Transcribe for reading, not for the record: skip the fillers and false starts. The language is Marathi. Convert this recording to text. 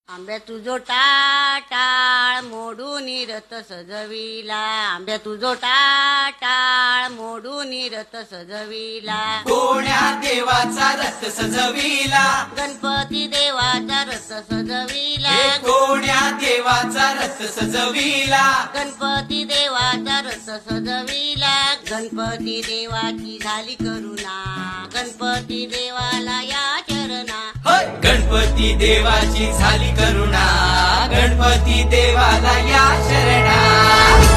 आंब्या तुझो टाळ मोडून रथ सजविला, आंब्या तुझो टाळ मोडून रथ सजविला, कोण्या देवाचा रथ सजविला, गणपती देवाचा रथ सजविला, हे कोण्या देवाचा रथ सजविला, गणपती देवाचा रथ सजविला, गणपती देवाची झाली करुणा, गणपती देवाला या चरणा, होय गणपती देवाची झाली करुणा, गणपती देवाला या शरणा.